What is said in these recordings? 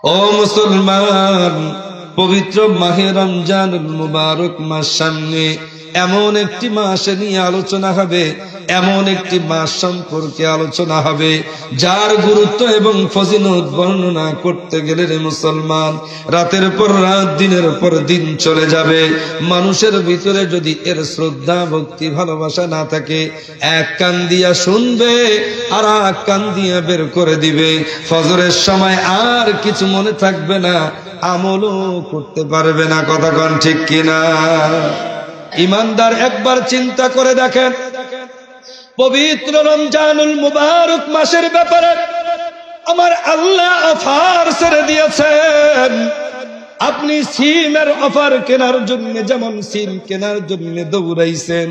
ও মুসলমান, পবিত্র মাহে রমজানুল মুবারক মাস সামনে, এমন একটি মাস নিয়ে আলোচনা হবে, এমন একটি মাস সম্পর্কে আলোচনা হবে যার গুরুত্ব এবং ফজিলত বর্ণনা করতে গেলে রে মুসলমান, রাতের পর রাত, দিনের পর দিন চলে যাবে। মানুষের ভিতরে যদি এর শ্রদ্ধা, ভক্তি, ভালোবাসা না থাকে, এক কান দিয়া শুনবে আর এক কান দিয়া বের করে দিবে। ফজরের সময় আর কিছু মনে থাকবে না, আমলও করতে পারবে না। কথা কোন ঠিক কিনা? ইমানদার একবার চিন্তা করে দেখেন, পবিত্র রমজানুল মুবারক মাসের ব্যাপারে আমার আল্লাহ অফার ছেড়ে দিয়েছেন। আপনি সিমের অফার কেনার জন্য যেমন সিম কেনার জন্য দৌড়াইছেন,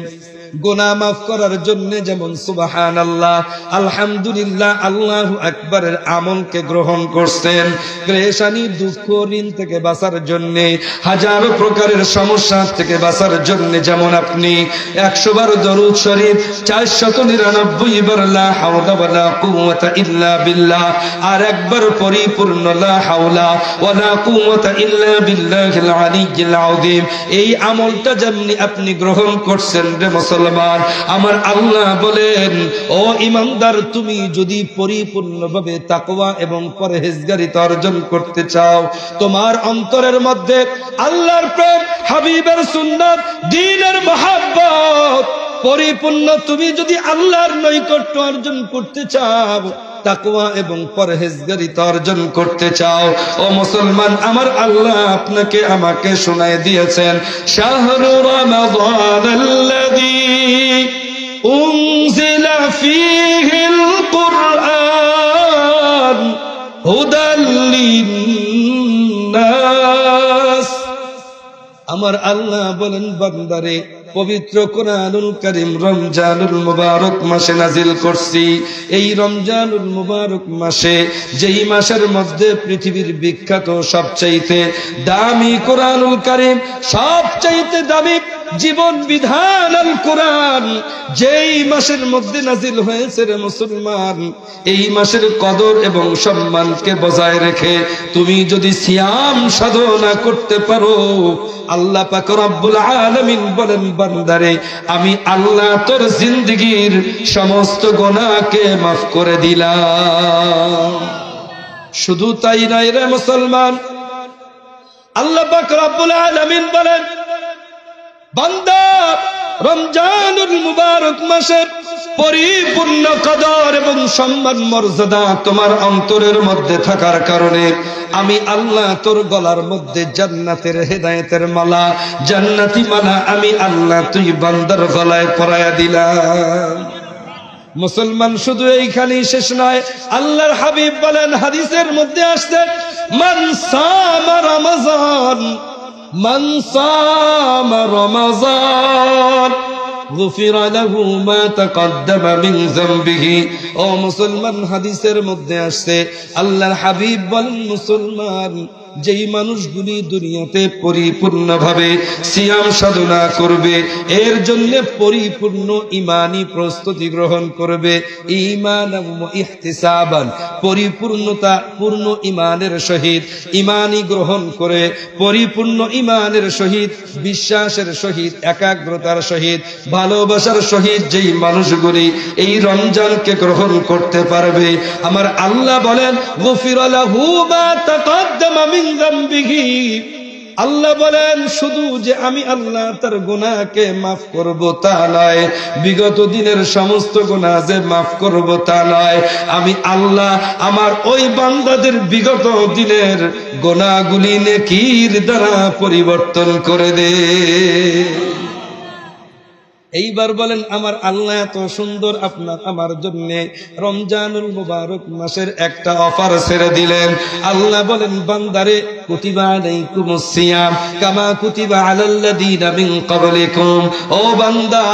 গুনাহ মাফ করার জন্য যেমন সুবহানাল্লাহ, আলহামদুলিল্লাহ, আল্লাহু আকবারের আমলকে গ্রহণ করছেন, পেরেশানি, দুঃখ, ঋণ থেকে বাঁচার জন্য, হাজারো প্রকারের সমস্যা থেকে বাঁচার জন্য যেমন আপনি 100 বার দরুদ শরীফ, 499 বার লা হাওলা ওয়ালা কুওয়াতা ইল্লা বিল্লাহ, আর একবার পরিপূর্ণ লা হাওলা ওয়ালা কুওয়াতা ইল্লা বিল্লাহিল আলিয়্যিল আযীম, এই আমলটা যেমনি আপনি গ্রহণ করছেন রে মুসলমান, আমার আল্লাহ বলেন, ও ইমানদার, তুমি যদি পরিপূর্ণভাবে তাকওয়া এবং পরহেজগারিতা অর্জন করতে চাও, তোমার অন্তরের মধ্যে আল্লাহর প্রেম, হাবিবের সুন্নাত, দ্বীনের মহব্বত পরিপূর্ণ, তুমি যদি আল্লাহর নৈকট্য অর্জন করতে চাও, তাকওয়া এবং পরহেজগারিতা অর্জন করতে চাও, ও মুসলমান, আমার আল্লাহ আপনাকে আমাকে শোনায় দিয়েছেন, শাহরু রমাদানাল্লাযী উনজিলা ফীহিল কুরআন হুদাল লিন্নাস। আমার আল্লাহ বলেন, বান্দারে, পবিত্র কোরআনুল কারীম রমজানুল মুবারক মাসে নাজিল করছি। এই রমজানুল মুবারক মাসে, যেই মাসের মধ্যে পৃথিবীর বিখ্যাত সবচাইতে দামি কোরআনুল কারীম, সবচাইতে দামি জীবন বিধান আল কোরআন যেই মাসের মধ্যে নাজিল হয়েছে রে মুসলমান, এই মাসের কদর এবং সম্মানকে বজায় রেখে তুমি যদি সিয়াম সাধনা করতে পারো, আল্লাহ পাক রব্বুল আলামিন বলেন, বান্দারে, আমি আল্লাহ তোর জিন্দেগীর সমস্ত গুনাহকে মাফ করে দিলাম। শুধু তাই নয় রে মুসলমান, আল্লাহ পাক রব্বুল আলামিন বলেন, বান্দা, রমজানুল মুবারক মাসের পরিপূর্ণ কদর এবং সম্মান মর্যাদা তোমার অন্তরের মধ্যে থাকার কারণে আমি আল্লাহ তোর গলার মধ্যে জান্নাতের হেদায়েতের মালা, জান্নাতি মালা আমি আল্লাহ তুই বান্দার গলায় পরায়া দিলাম। মুসলমান, শুধু এইখানেই শেষ নয়, আল্লাহর হাবিব বলেন, হাদিসের মধ্যে আসছে, মান সামা রমাযান, মান সামা রমাযান গুফিরা লাহু মা তাকদ্দামা মিন যামবিহি। ও মুসলমান, হাদিসের মধ্যে আসছে, আল্লাহর হাবিব বলেন, মুসলমান, যেই মানুষগুলি দুনিয়াতে পরিপূর্ণভাবে সিয়াম সাধনা করবে, এর জন্য পরিপূর্ণ ইমানি প্রস্তুতি গ্রহণ করবে, ঈমানান ওয়া ইহতিসাবান, পরিপূর্ণতা, পূর্ণ ইমানের সহিত ইমানি গ্রহণ করে, পরিপূর্ণ ইমানের সহিত, বিশ্বাসের সহিত, একাগ্রতার সহিত, ভালোবাসার সহিত যেই মানুষগুলি এই রমজানকে গ্রহণ করতে পারবে, আমার আল্লাহ বলেন, গুফিরা লাহু মা তাকদ্দামা মিন যামবিহি। আল্লাহ বলেন, শুধু যে আমি আল্লাহ তার গুনাহকে মাফ করব তা নয়, বিগত দিনের সমস্ত গুনাহ যে মাফ করব তা নয়, আমি আল্লাহ আমার ওই বান্দাদের বিগত দিনের গুনাহগুলি নেকির দ্বারা পরিবর্তন করে দে। এইবার বলেন, আমার আল্লাহ এত সুন্দর আপনার আমার জন্য রমজানুল মুবারক মাসের একটা অফার ছেড়ে দিলেন। আল্লাহ বলেন, বান্দারে, কুতিবা আলাইকুমুস সিয়াম কামা কুতিবা আলাল্লাযীনা মিন ক্বাবলিকুম। ও বান্দা,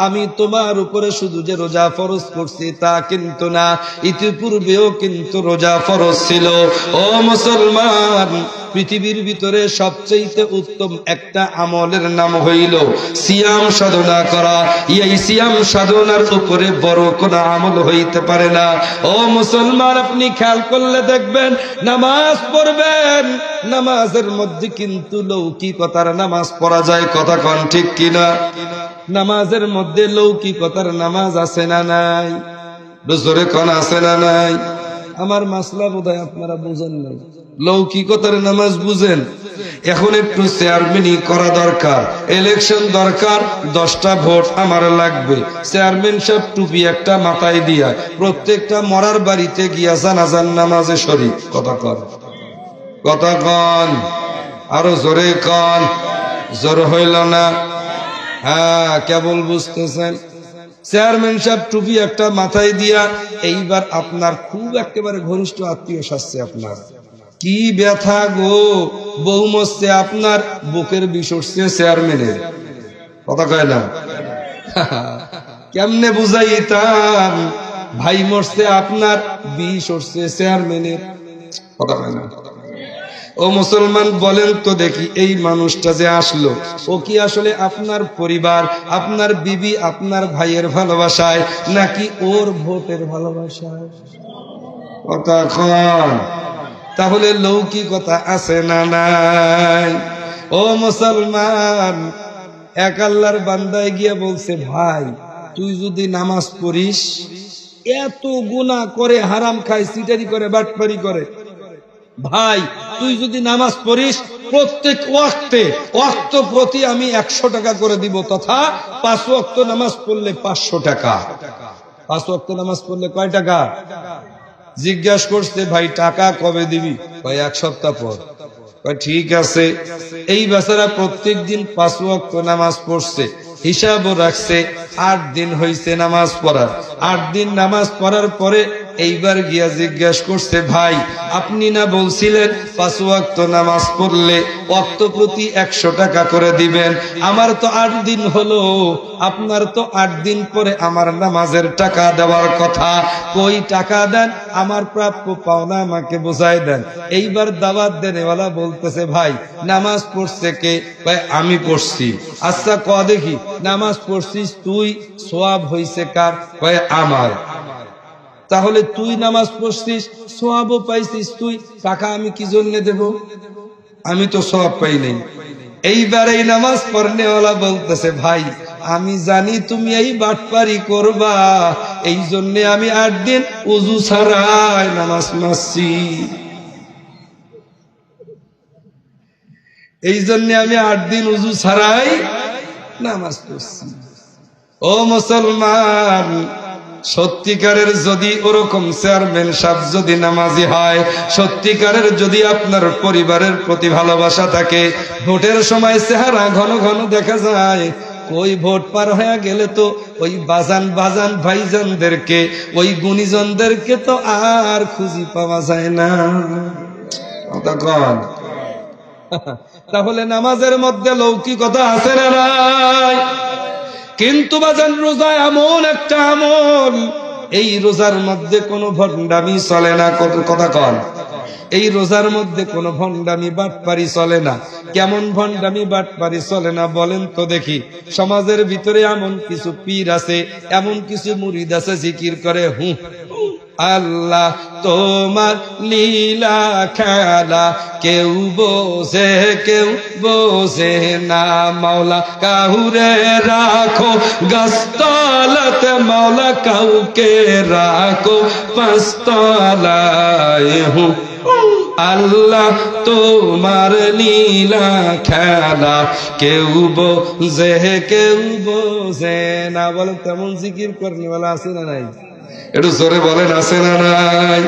আমি তোমার উপরে শুধু যে রোজা ফরজ করছি তা কিন্তু না, ইতিপূর্বেও কিন্তু রোজা ফরজ ছিল। ও মুসলমান, পৃথিবীর ভিতরে সবচেয়ে উত্তম একটা আমলের নাম হইল সিয়াম সাধনা করা। এই সিয়াম সাধনার উপরে বড় কোন আমল হইতে পারে না। ও মুসলমান, আপনি খেয়াল করলে দেখবেন, নামাজ পড়বেন, নামাজের মধ্যে কিন্তু লৌকিকতার নামাজ পড়া যায়। কথা কোন ঠিক কিনা? নামাজের মধ্যে লৌকিকতার নামাজ আছে না নাই? জোরে কোন আছে না নাই? আমার মাসলা বোধহয় আপনারা বুঝেন নাই। লৌকিকতার নামাজ বুঝেন? এখন একটু চেয়ারম্যানই করা দরকার, ইলেকশন দরকার, 10টা ভোট আমার লাগবে। চেয়ারম্যান সাহেব টুপি একটা মাথায় দিয়া প্রত্যেকটা মরার বাড়িতে গিয়া জানাজার নামাজে শরীক। কথা কন, কথা কন, আরো জোরে কন। জোর হইল না? হ্যাঁ, কেবল বুঝতেছেন। চেয়ারম্যান সাহেব টুপি একটা মাথায় দিয়া, এইবার আপনার খুব একেবারে ঘনিষ্ঠ আত্মীয় সাজছে, আপনার কি ব্যথা গো, বউ মরছে আপনার, বুকের বিষ উঠছে চেয়ারম্যানের। কথা কয় না? কেমনে বুঝাইতাম? ভাই মরছে আপনার, বিষ উঠছে চেয়ারম্যানের। কথা কয় না? ও মুসলমান, বলেন তো দেখি, এই মানুষটা যে আসলো, ও কি আসলে আপনার পরিবার, আপনার বিবি, আপনার ভাইয়ের ভালোবাসায়, নাকি ওর ভোটের ভালোবাসায়? কথা কন। তাহলে লৌকিকতা আছে না নাই? ও মুসলমান, এক আল্লাহর বান্দায় গিয়ে বলছে, ভাই তুই যদি নামাজ পড়িস, এত গুনাহ করে, হারাম খায়, সিটারি করে, বাটপারি করে, ভাই তুই যদি নামাজ পড়িস, প্রত্যেক ওয়াক্ত প্রতি আমি 100 টাকা করে দিব, তথা 5 ওয়াক্ত নামাজ পড়লে 500 টাকা। 5 ওয়াক্ত নামাজ পড়লে কয় টাকা? জিজ্ঞাসা করছে, ভাই টাকা কবে দিবি? ভাই 1 সপ্তাহ পর। ঠিক আছে। এই বেচারা প্রত্যেক দিন 5 ওয়াক্ত নামাজ পড়ছে, হিসাবও রাখছে, 8 দিন হইছে নামাজ পড়ার। 8 দিন নামাজ পড়ার পরে এইবার গিয়া জিজ্ঞাসা করছে, ভাই আপনি না বলছিলেন 5 ওয়াক্ত নামাজ পড়লে ওয়াক্ত প্রতি 100 টাকা করে দিবেন? আমার তো 8 দিন হলো, আপনার তো 8 দিন পরে আমার নামাজের টাকা দেওয়ার কথা, কই টাকা দেন, আমার প্রাপ্য পাওনা আমাকে বোঝাই দেন। এইবার দাওয়াত দেনেওয়ালা বলতেছে, ভাই নামাজ পড়ছে কে? ভাই আমি পড়ছি। আচ্ছা ক দেখি, নামাজ পড়ছিস তুই, সওয়াব হইছে কার? ভাই আমার। তাহলে তুই নামাজ পড়ছিস, সওয়াবও পাইছিস তুই, টাকা আমি কি জন্য দেব? আমি তো সওয়াব পাই নাই। এইবার এই নামাজ পড়নেওয়ালা বলতেছে, ভাই আমি জানি তুমি এই বাটপারি করবা, এই জন্য আমি 8 দিন ওযু ছাড়াই নামাজ পড়ছি, এই জন্য আমি 8 দিন ওযু ছাড়াই নামাজ পড়ছি। ও মুসলমান, সত্যিকারের যদি ওরকম চেয়ারম্যান সাহেব যদি নামাজি হয়, সত্যিকারের যদি আপনার পরিবারের প্রতি ভালোবাসা থাকে, ভোটের সময় চেহারা ঘন ঘন দেখা যায়, ওই ভোট পার হয়ে গেলে তো ওই বাজান ভাইজানদেরকে, ওই গুণীজনদেরকে তো আর খুঁজি পাওয়া যায় না। তাহলে নামাজের মধ্যে লৌকিকতা আছে না নাই? কিন্তু বাজান, রোজা এমন একটা আমল, এই রোজার মধ্যে কোনো ভণ্ডামি চলে না। কথা কন, এই রোজার মধ্যে কোনো ভণ্ডামি বাটপারি চলে না। কেমন ভণ্ডামি বাটপারি চলে না বলেন তো দেখি? সমাজের ভিতরে এমন কিছু পীর আছে, এমন কিছু মুরিদ আছে, জিকির করে আল্লাহ তোমার লীলা খেলা কেউ বোঝে না, মাওলা কাউরে রাখো গাছতলাতে, মাওলা কাউকে রাখো পাঁচতলায়, আল্লাহ তোমার লীলা খেলা কেউ বোঝে না। বলেন তেমন জিকির করনেওয়ালা আছে না নাই? একটু জোরে বলেন, আছে না নাই?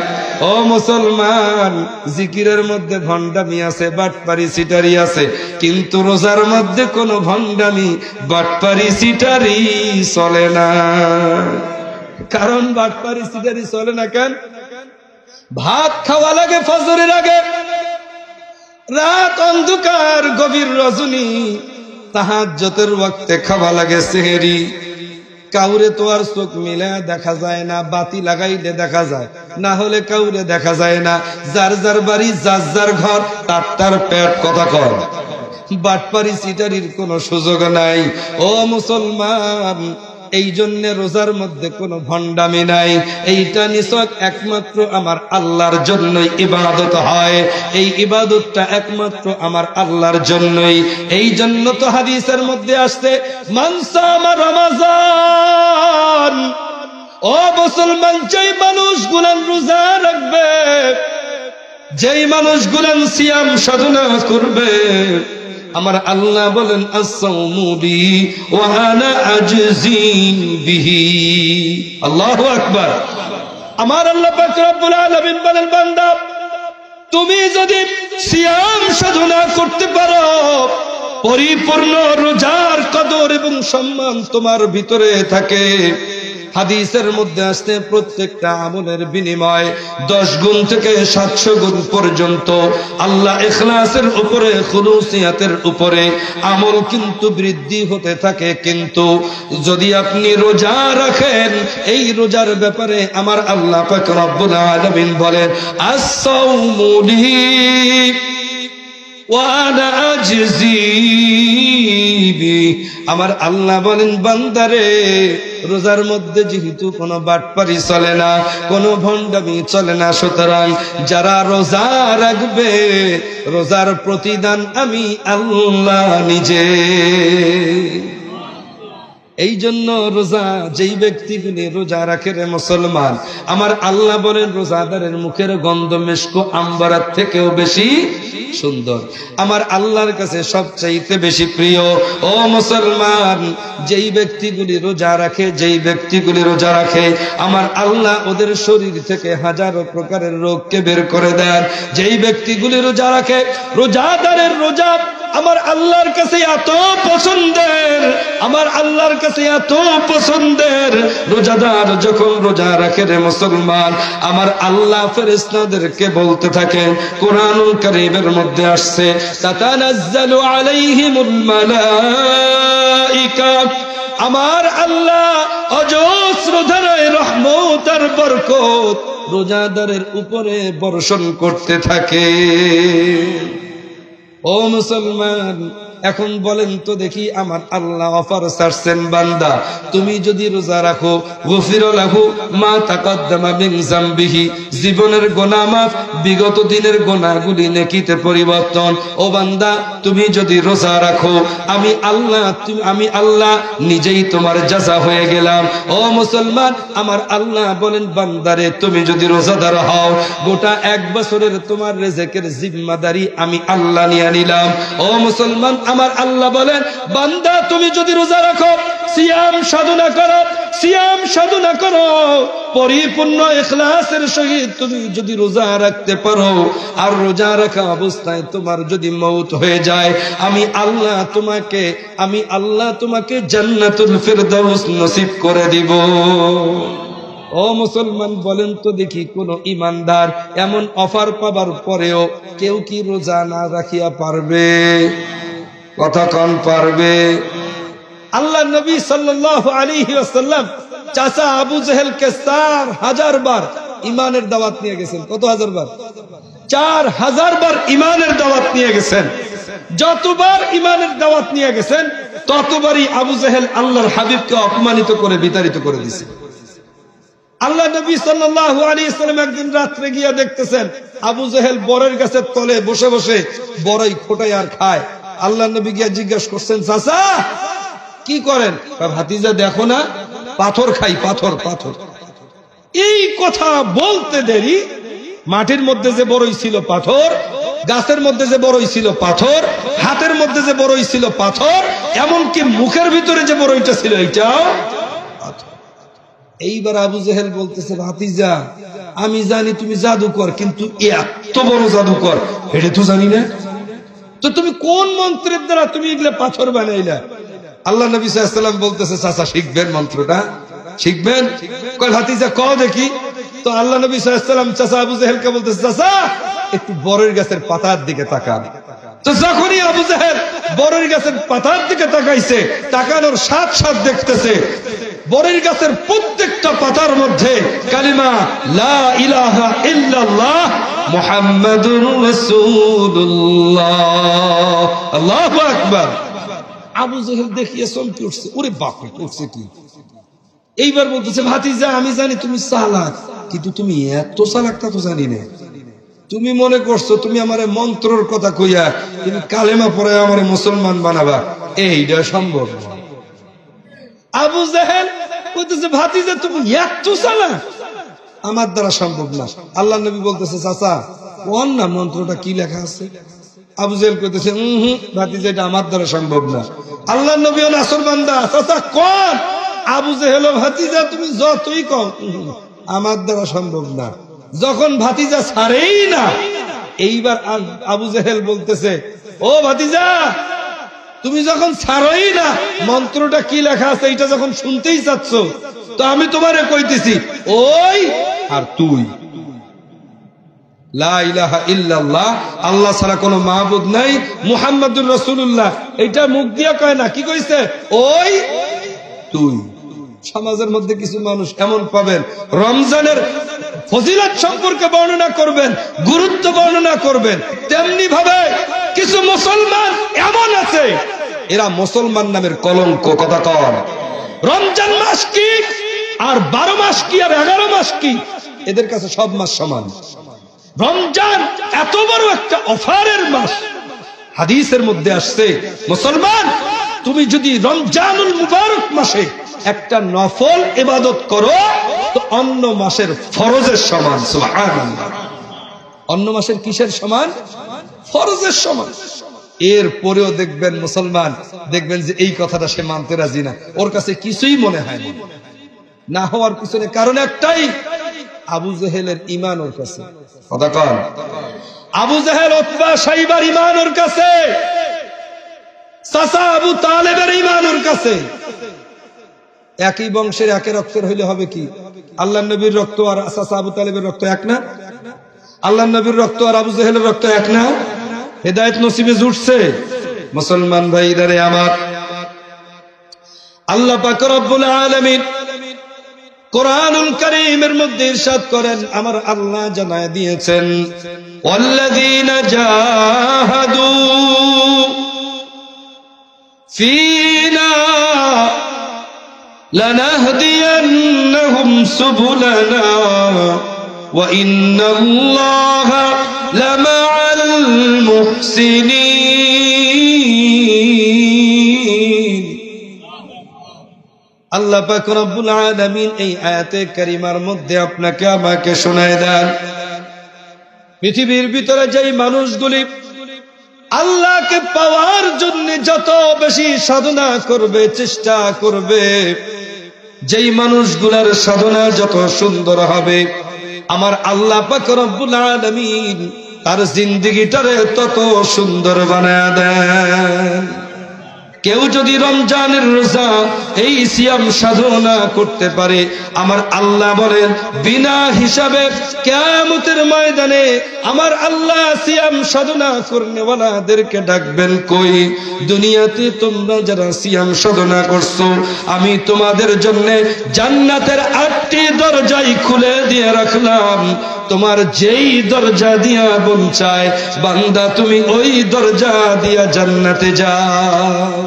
ও মুসলমান, জিকিরের মধ্যে ভণ্ডামি আছে, বাটপারি সিটারি আছে, কিন্তু রোজার মধ্যে কোনো ভণ্ডামি বাটপারি সিটারি চলে না। কারণ বাটপারি সিটারি চলে না কেন? ভাত খাওয়া লাগে ফজরের আগে, রাত অন্ধকার, গভীর রজনী, তাহাজ্জুদের ওয়াক্তে খাওয়া লাগে সেহরি, কাউরে তো আর চোখ মিলে দেখা যায় না, বাতি লাগাইলে দেখা যায়, না হলে কাউরে দেখা যায় না। যার যার বাড়ি, যার যার ঘর, তার তার পেট। কথা কর, বাটপারি চিটারির কোনো সুযোগ নাই। ও মুসলমান, এই জন্য রোজার মধ্যে কোনো ভণ্ডামি নাই। এইটা নিছক একমাত্র আমার আল্লাহর জন্যই ইবাদত হয়। এই ইবাদতটা একমাত্র আমার আল্লাহর জন্যই। এই জন্য তো হাদিসের মধ্যে আসছে, মান সামা রমাজান, ও মুসলমান, যেই মানুষগুলো রোজা রাখবে, যেই মানুষগুলো সিয়াম সাধনা করবে, আমার আল্লাহ বলেন আস-সাওমু বি ওয়া আনা আজজি বিহি। আল্লাহু আকবার। আমার আল্লাহ পাক রব্বুল আলামিন বলেন, বান্দা তুমি যদি সিয়াম সাধনা করতে পারো, পরিপূর্ণ রোজার কদর এবং সম্মান তোমার ভিতরে থাকে। হাদিসের মধ্যে আসছে, প্রত্যেকটা আমলের বিনিময় 10 গুণ থেকে 700 গুণ পর্যন্ত আল্লাহ ইখলাসের উপরে, খুলুসিয়াতের উপরে আমল কিন্তু বৃদ্ধি হতে থাকে। কিন্তু যদি আপনি রোজা রাখেন, এই রোজার ব্যাপারে আমার আল্লাহ পাক রব্বুল আলামিন বলেন, আস-সাওমু লি ওয়া আনা আজজি বি। আমার আল্লাহ বলেন, বান্দারে, রোজার মধ্যে যেহেতু কোনো বাটপারি চলে না, কোনো ভণ্ডামি চলে না, সুতরাং যারা রোজা রাখবে, রোজার প্রতিদান আমি আল্লাহ নিজে। এই জন্য রোজা যেই ব্যক্তিগুলি রোজা রাখে রে মুসলমান, আমার আল্লাহ বলেন রোজাদারের মুখের গন্ধ মিশক আম্বরের থেকেও বেশি সুন্দর, আমার আল্লাহর কাছে সবচাইতে বেশি প্রিয়। ও মুসলমান, যেই ব্যক্তিগুলি রোজা রাখে, যেই ব্যক্তিগুলি রোজা রাখে, আমার আল্লাহ ওদের শরীর থেকে হাজারো প্রকারের রোগকে বের করে দেন। যেই ব্যক্তিগুলি রোজা রাখে, রোজাদারের রোজা আমার আল্লাহর কাছে এত পছন্দের, আমার আল্লাহর কাছে এত পছন্দের। রোজাদার যখন রোজা রাখে রে মুসলমান, আমার আল্লাহ ফেরেশতাদেরকে বলতে থাকেন, কোরআনুল কারীমের মধ্যে আসছে, তাতানাজ্জালু আলাইহিমুল মালাইকা, আমার আল্লাহ অজস্র ধারায় রহমত আর বরকত রোজাদারের উপরে বর্ষণ করতে থাকে। ও মুসলমান, এখন বলেন তো দেখি, আমার আল্লাহ অফার ছাড়ছেন, বান্দা তুমি যদি রোজা রাখো, গফির লাহু মা তাকাদ্দামা মিন যামবিহি, জীবনের গুনাহ মাফ, বিগত দিনের গুনাহগুলি নেকিতে পরিবর্তন। ও বান্দা, তুমি যদি রোজা রাখো, আমি আল্লাহ নিজেই তোমার জাযা হয়ে গেলাম। ও মুসলমান, আমার আল্লাহ বলেন, বান্দারে, তুমি যদি রোজাদার হও, গোটা 1 বছরের তোমার রিজিকের জিম্মাদারি আমি আল্লাহ নিয়ে নিলাম। ও মুসলমান, আমার আল্লাহ বলেন, বান্দা তুমি যদি রোজা রাখো, সিয়াম সাধনা করো, সিয়াম সাধনা করো, পরিপূর্ণ ইখলাসের সহিত তুমি যদি রোজা রাখতে পারো, আর রোজা রাখা অবস্থায় তোমার যদি মওত হয়ে যায়, আমি আল্লাহ তোমাকে জান্নাতুল ফিরদাউস নসিব করে দিব। ও মুসলমান, বলেন তো দেখি, কোন ইমানদার এমন অফার পাবার পরেও কেউ কি রোজা না রাখিয়া পারবে? কথা কন, পারবে? আল্লাহ নবী সাল্লাল্লাহু আলাইহি ওয়াসাল্লাম চাচা আবু জেহেলকে 4000 বার ইমানের দাওয়াত নিয়ে গেছেন। কত হাজার বার? 4000 বার ইমানের দাওয়াত নিয়ে গেছেন। যতবার ইমানের দাওয়াত নিয়ে গেছেন, ততবারই আবু জেহেল আল্লাহর হাবিবকে অপমানিত করে বিতাড়িত করে দিয়েছে। আল্লাহ নবী সাল্লাল্লাহু আলাইহি ওয়াসাল্লাম একদিন রাত্রে গিয়া দেখতেছেন আবু জেহেল বরের গাছের তলে বসে বসে বড়ই খোটায় আর খায়। আল্লাহ নবী গিয়া জিজ্ঞাসা করছেন, চাচা কি করেন? ভাতিজা দেখো না, পাথর খাই, পাথর পাথর। এই কথা বলতে দেরি মাটির মধ্যে যে বড়ই ছিল পাথর, গাছের মধ্যে যে বড়ই ছিল পাথর, হাতের মধ্যে যে বড়ই ছিল পাথর, এমনকি মুখের ভিতরে যে বড়ইটা ছিল এইটাও পাথর। এইবার আবু জেহেল বলতেছে, ভাতিজা আমি জানি তুমি জাদুকর, কিন্তু এত বড় জাদুকর এটা তো জানি না, তো তুমি কোন মন্ত্রের দ্বারা তুমি এগুলা পাথর বানাইলা? আল্লাহ নবী সাল্লাল্লাহু আলাইহি ওয়াসাল্লাম বলতেছে, চাচা শিখবেন মন্ত্রটা, শিখবেন? কয় ভাতিজা কও দেখি। তো আল্লাহ নবী সাল্লাল্লাহু আলাইহি ওয়াসাল্লাম চাচা আবু জেহেলকে বলতেছে, চাচা একটু বরের গাছের পাতার দিকে তাকান। তো যখনই আবু জেহেল বরের গাছের পাতার দিকে তাকাইছে, তাকানোর সাথে সাথে দেখতেছে বরের গাছের প্রত্যেকটা পাতার মধ্যে কালিমা লা ইলাহা ইল্লাল্লাহ মুহাম্মাদুর রাসূলুল্লাহ। আল্লাহু আকবার। আবু জেহেল দেখিয়ে চমকে উঠছে, ওরে বাপ রে, করছে কি? এইবার বলতেছে, ভাতিজা আমি জানি তুমি চালাক, কিন্তু তুমি এত চালাক তা তো জানি না। তুমি মনে করছো তুমি আমারে মন্ত্রর কথা কইয়া তুমি কালেমা পড়ে আমারে মুসলমান বানাবা, এইটা সম্ভব না। আবু জেহেল কইতেছে, ভাতিজা তুমি এত চালাক, আমার দ্বারা সম্ভব না। আল্লাহ নবী বলতেছে, চাচা কোন না মন্ত্রটা কি লেখা আছে? আবু জেহেল কইতেছে, ভাতিজা এটা আমার দ্বারা সম্ভব না। আল্লাহ নবী নাসর বান্দা, চাচা কোন? আবু জেহেল, ভাতিজা তুমি যতই কও আমার দ্বারা সম্ভব না। যখন ভাতিজা ছাড়েই না, এইবার আবু জেহেল বলতেছে, ও ভাতিজা তুমি যখন ছাড়োই না, মন্ত্রটা কি লেখা আছে এটা যখন শুনতেই চাচ্ছ, তো আমি তোমারে কইতেছি ওই আর তুই, লা ইলাহা ইল্লাল্লাহ, আল্লাহ ছাড়া কোনো মাহবুদ নাই, মুহাম্মাদুর রাসূলুল্লাহ, এটা মুখ দিয়া কয় না, কি কইছে? ওই তুই। সমাজের মধ্যে কিছু মানুষ এমন পাবেন, রমজানের ফজিলত সম্পর্কে বর্ণনা করবেন, গুরুত্ব বর্ণনা করবেন, তেমনি ভাবে কিছু মুসলমান এমন আছে, এরা মুসলমান নামের কলঙ্ক। কথা কর, রমজান মাস কি আর 12 মাস কি আর 11 মাস কি, এদের কাছে সব মাস সমান। রমজান এত বড় একটা অফারের মাস। হাদিসের মধ্যে আসছে, মুসলমান তুমি যদি রমজানুল মুবারক মাসে একটা নফল ইবাদত করো তো অন্য মাসের ফরজের সমান। সুবহানাল্লাহ। অন্য মাসের কিসের সমান? ফরজের সমান। এর পরেও দেখবেন মুসলমান, দেখবেন যে এই কথাটা সে মানতে রাজি না, ওর কাছে কিছুই মনে হয় না। না হওয়ার পিছনে কারণ একটাই, আবু জেহেলের ঈমান ওর কাছে। কথা কন, আবু জেহেল উতবা সাইবার ঈমান ওর কাছে, চাচা আবু তালেবের ঈমান ওর কাছে। একই বংশের একই রক্তের হইলে হবে কি? আল্লাহ নবীর রক্ত আর চাচা আবু তালেবের রক্ত এক না? আল্লাহ নবীর রক্ত আর আবু জেহেলের রক্ত এক না? হেদায়েত নসিবে জুটছে। মুসলমান ভাইরা রে আমার, আল্লাহ পাক রব্বুল আলামিন কোরআনুল কারীমের মধ্যে ইরশাদ করেন, আমার আল্লাহ জানায় দিয়েছেন, ওয়াল্লাযীনা জাহাদু ফীনা লানাহদিয়ান্নাহুম সুবুলানা ওয়া ইন্নাল্লাহা লামাআল মুহসিনিন। আল্লাহ পাক রব্বুল আলামিন এই আয়াতে কারিমার মধ্যে আপনাকে আমাকে শোনায় দেন, পৃথিবীর ভিতরে যেই মানুষগুলি আল্লাহকে পাওয়ার জন্য যত বেশি সাধনা করবে, চেষ্টা করবে, যেই মানুষগুলার সাধনা যত সুন্দর হবে, আমার আল্লাহ পাক রব্বুল আলামিন তার জিন্দেগিটারে তত সুন্দর বানায় দেন। কেউ যদি রমজানের রোজা এই সিয়াম সাধনা করতে পারে, আমার আল্লাহ বলেন বিনা হিসাবে কিয়ামতের ময়দানে আমার আল্লাহ সিয়াম সাধনা করনেওয়ালাদেরকে ডাকবেন, কই দুনিয়াতে তোমরা যারা সিয়াম সাধনা করছো, আমি তোমাদের জন্য জান্নাতের 8টি দরজাই খুলে দিয়ে রাখলাম, তোমার যেই দরজা দিয়া মন চায় বান্দা তুমি ওই দরজা দিয়া জান্নাতে যাও।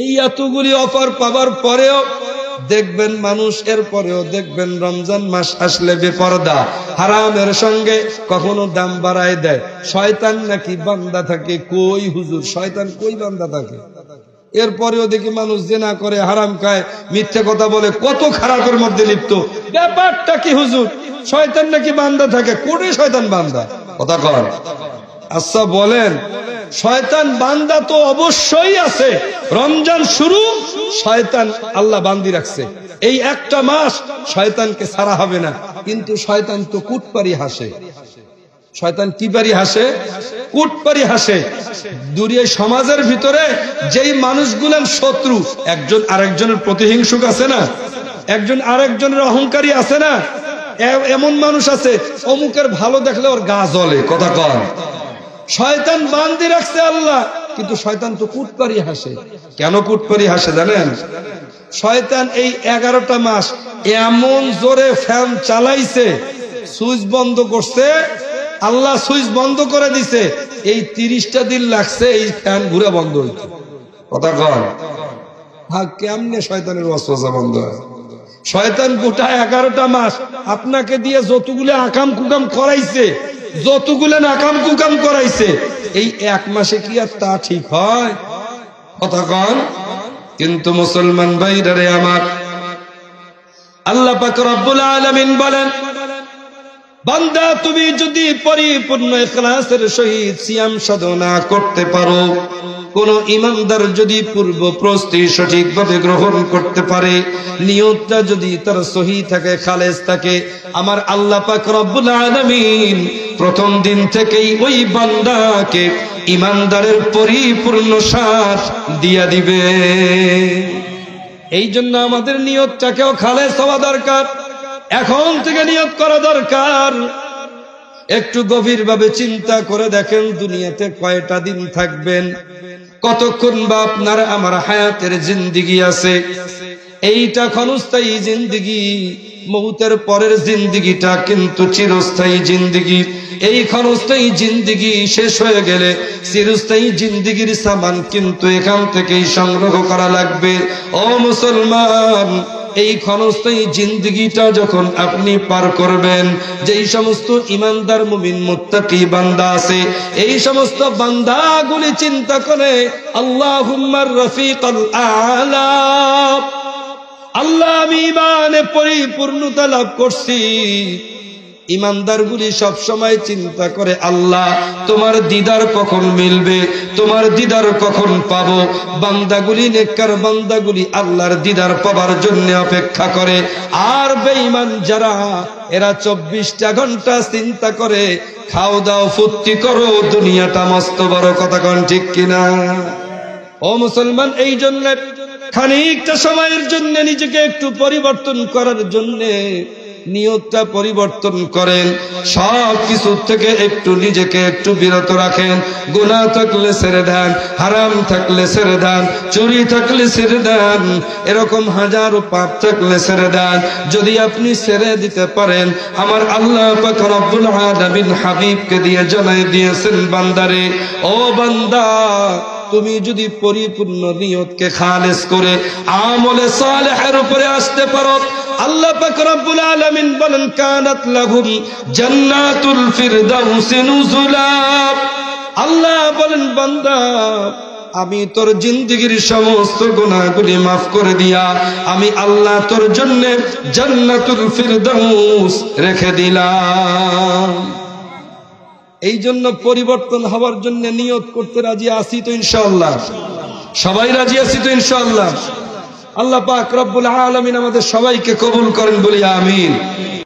এই এতগুলি অফার পাবার পরেও দেখবেন মানুষ, এর পরেও দেখবেন রমজান মাস আসলে বেপরদা, হারামের সঙ্গে কখনো দাম বাড়ায় দেয়। শয়তান নাকি বান্দা থাকে, কই হুজুর শয়তান কই বান্দা থাকে? এরপরেও দেখি মানুষ জিনা করে, হারাম খায়, মিথ্যে কথা বলে, কত খারাপের মধ্যে লিপ্ত। ব্যাপারটা কি হুজুর? শয়তান নাকি বান্দা থাকে? কোটে শয়তান বান্দা? কথা কর। আচ্ছা বলেন, শয়তান বান্দা তো অবশ্যই আছে। রমজান শুরু, শয়তান আল্লাহ বান্দি রাখছে, এই একটা মাস শয়তানকে ছাড়া হবে না। কিন্তু শয়তান তো কুটপারি হাসে। শয়তান কি পারি হাসে? কুটপারি হাসে। দুনিয়ার সমাজের ভিতরে যেই মানুষগুলো শত্রু, একজন আরেকজনের প্রতিহিংসুক আছে না, একজন আরেকজনের অহংকারী আছে না, এমন মানুষ আছে অমুকের ভালো দেখলে ওর গা জ্বলে। কথা কর। শয়তান বান্দি রাখছে আল্লাহ, কিন্তু শয়তান তো কুটপারি হাসে। কেন কুটপারি হাসে জানেন? শয়তান এই 11টা মাস এমন জোরে ফ্যান চালাইছে, সুইচ বন্ধ করছে, আল্লাহ সুইচ বন্ধ করে দিছে, এই 30টা দিন লাগছে এই ফ্যান ঘুরে বন্ধ হইতে। কথা কন, হ্যাঁ, কেমনে শয়তানের ওয়াসওয়াসা বন্ধ হয়? শয়তান গোটা 11টা মাস আপনাকে দিয়ে যতগুলো আকাম কুকাম করাইছে, যতগুলো আকাম কুকাম করাইছে, এই 1 মাসে কি আর তা ঠিক হয়? কথা কন। কিন্তু মুসলমান ভাইরা আমার, আল্লাহ পাক রব্বুল আলামিন বলেন, বান্দা তুমি যদি পরিপূর্ণ ইখলাসের সহিত সিয়াম সাধনা করতে পারো, কোন ইমানদার যদি পূর্ব প্রস্তুতি সঠিকভাবে গ্রহণ করতে পারে, নিয়তটা যদি তার সহি থাকে, খালেস থাকে, আমার আল্লাহ পাক রব্বুল আলামিন প্রথম দিন থেকেই ওই বান্দাকে ইমানদারের পরিপূর্ণ সাথ দিয়া দিবে। এই জন্য আমাদের নিয়তটাকেও খালেস হওয়া দরকার। এখন থেকে নিয়ত করা দরকার। একটু গভীরভাবে চিন্তা করে দেখেন, দুনিয়াতে কয়টা দিন থাকবেন, কতক্ষণ বা আপনার আমার হায়াতের জিন্দেগি আছে। এইটা ক্ষণস্থায়ী জিন্দেগি, মৌতের পরের জিন্দেগিটা কিন্তু চিরস্থায়ী জিন্দেগি। এই ক্ষণস্থায়ী জিন্দেগি শেষ হয়ে গেলে চিরস্থায়ী জিন্দেগির সামান কিন্তু এখান থেকেই সংগ্রহ করা লাগবে। ও মুসলমান, এই ক্ষণস্থায়ী জিন্দেগিটা যখন আপনি পার করবেন, যেই সমস্ত ইমানদার মুমিন মুত্তাকি বান্দা আছে, এই সমস্ত বান্দাগুলি চিন্তা করে আল্লাহুম্মার রফিকাল আলা, আল্লাহ আমি ইমানে পরিপূর্ণতা লাভ করছি। ইমানদারগুলি সব সময় চিন্তা করে, আল্লাহ তোমার দিদার কখন মিলবে, তোমার দিদার কখন পাবো। বান্দাগুলি, নেককার বান্দাগুলি আল্লাহর দিদার পাবার জন্য অপেক্ষা করে। আর বেঈমান যারা, এরা 24টা ঘন্টা চিন্তা করে, খাও দাও ফুর্তি করো, দুনিয়াটা মস্ত বড়। কথা কোন ঠিক কিনা? ও মুসলমান, এই জন্য খানিকটা সময়ের জন্য নিজেকে একটু পরিবর্তন করার জন্য নিয়তটা পরিবর্তন করেন। সব কিছু থেকে একটু নিজেকে একটু বিরত রাখেন। গুনাহ থাকলে ছেড়ে দেন, হারাম থাকলে ছেড়ে দেন, চুরি থাকলে ছেড়ে দেন, এরকম হাজারো পাপ থাকলে ছেড়ে দেন। যদি আপনি ছেড়ে দিতে পারেন, আমার আল্লাহ পাক রব্বুল আলামিন হাবিবকে দিয়ে জানাই দিয়েছেন, বান্দারে, ও বান্দা, তুমি যদি পরিপূর্ণ নিয়তকে খালেস করে আমলে সালেহের উপরে আসতে পারো, আল্লাহ পাক রব্বুল আলামিন বলেন, কানাত লাহুম জান্নাতুল ফিরদাউস নুজুলা। আল্লাহ বলেন, বান্দা, আমি তোর জিন্দেগির সমস্ত গুনাহগুলি মাফ করে দিয়া আমি আল্লাহ তোর জন্য জান্নাতুল ফিরদাউস রেখে দিলাম। এই জন্য পরিবর্তন হওয়ার জন্য নিয়ত করতে রাজি আছি তো ইনশাআল্লাহ? সবাই রাজি আছি তো ইনশাআল্লাহ? আল্লাহ পাক রব্বুল আলামিন আমাদের সবাইকে কবুল করেন, বলি আমিন।